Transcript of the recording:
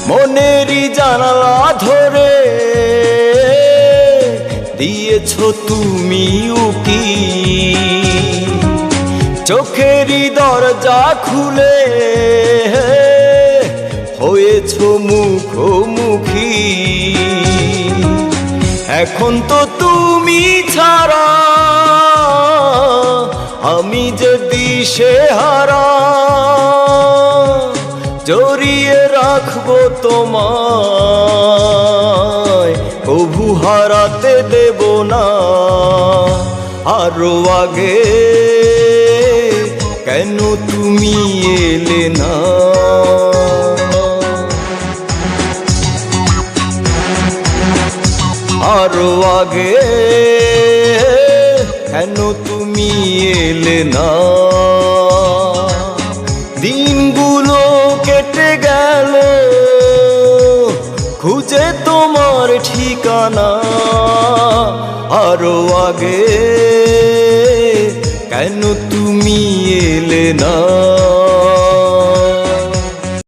মনেরই জানালা ধরে দিয়েছো তুমি উকি, চোখেরই দরজা খুলে হয়েছো মুখোমুখি। এখন তো তুমি ছাড়া আমি যে দিশেহারা, জড়িয়ে রাখবো তোমায়, কভু হারাতে দেব না। আরো আগে কেন তুমি এলে না? আরো আগে কেন তুমি এলে না? দিনগুলো কেটে গেল খুঁজে তোমার ঠিকানা। আরো আগে কেন তুমি এলে না?